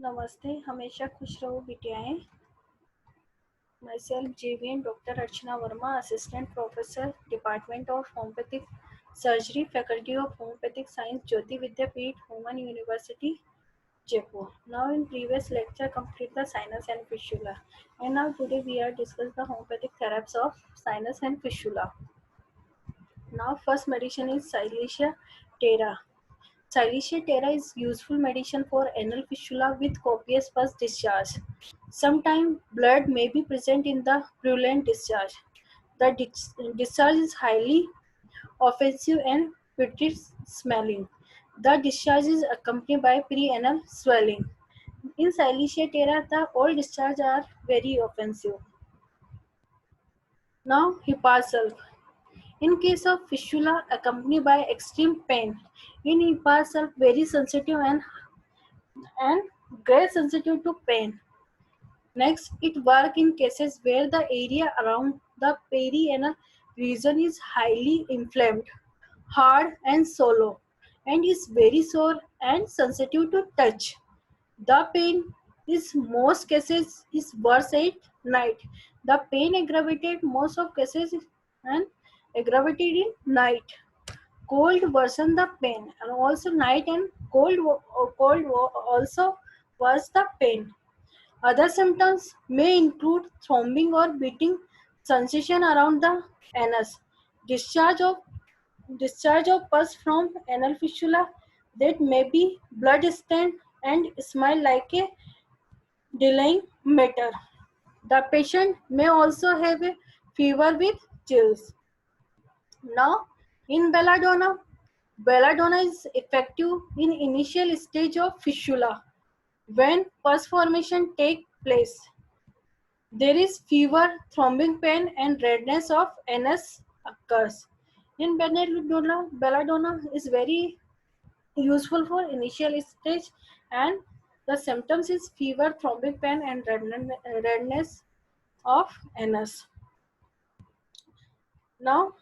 नमस्ते, हमेशा खुश रहो बिटियाएं। Myself JVN doctor Archana Verma, assistant professor, department of homeopathic surgery, faculty of homeopathic science, Jyoti Vidyapeeth, women university, Jaipur. Now in previous lecture complete the sinus and fistula, and now today we are discuss the homeopathic therapies of sinus and fistula. Now first medicine is Silesia terra. Silesia terra is useful medicine for anal fistula with copious pus discharge. Sometimes blood may be present in the purulent discharge. The discharge is highly offensive and putrid smelling. The discharge is accompanied by pre-anal swelling. In Silesia terra, the all discharge are very offensive. Now, Hepar-sulf. In case of fistula accompanied by extreme pain, in Hepar-sulf very sensitive and great sensitive to pain. Next, it works in cases where the area around the perianal region is highly inflamed, hard and shallow, and is very sore and sensitive to touch. The pain is most cases is worse at night. The pain aggravated most of cases and aggravated in night. Cold worsen the pain, and also night and cold also worse the pain. Other symptoms may include throbbing or beating sensation around the anus, discharge of discharge of pus from anal fistula that may be blood stained and smell like a delaying matter. The patient may also have a fever with chills. Now, in belladonna, belladonna is effective in initial stage of fistula when pus formation take place. There is fever, throbbing pain, and redness of anus occurs. In belladonna is very useful for initial stage, and the symptoms is fever, throbbing pain, and redness of anus. Now,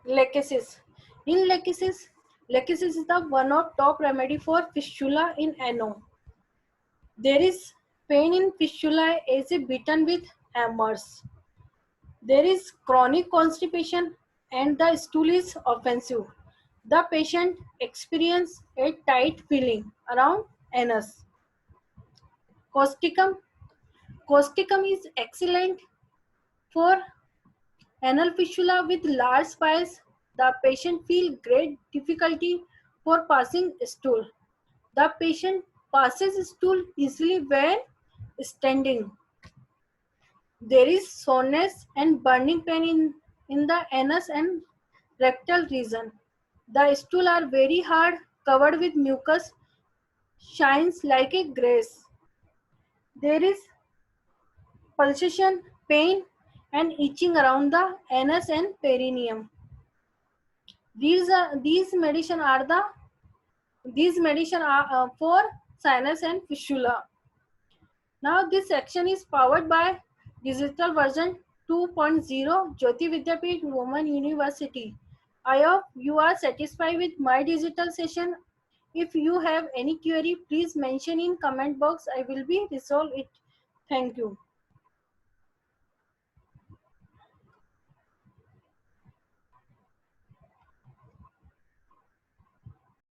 lachesis. In lachesis is the one of top remedy for fistula in ano. There is pain in fistula as if beaten with hammers. There is chronic constipation and the stool is offensive. The patient experiences a tight feeling around anus. Causticum. Causticum is excellent for anal fistula with large spiles. The patient feels great difficulty for passing stool. The patient passes stool easily when standing. There is soreness and burning pain in the anus and rectal region. The stool are very hard, covered with mucus, shines like a grace. There is pulsation, pain, and itching around the anus and perineum. These medicine are for sinus and fistula. Now this section is powered by digital version 2.0 Jyoti Vidyapeeth Women University. I hope you are satisfied with my digital session. If you have any query, please mention in comment box. I will be resolve it. Thank you.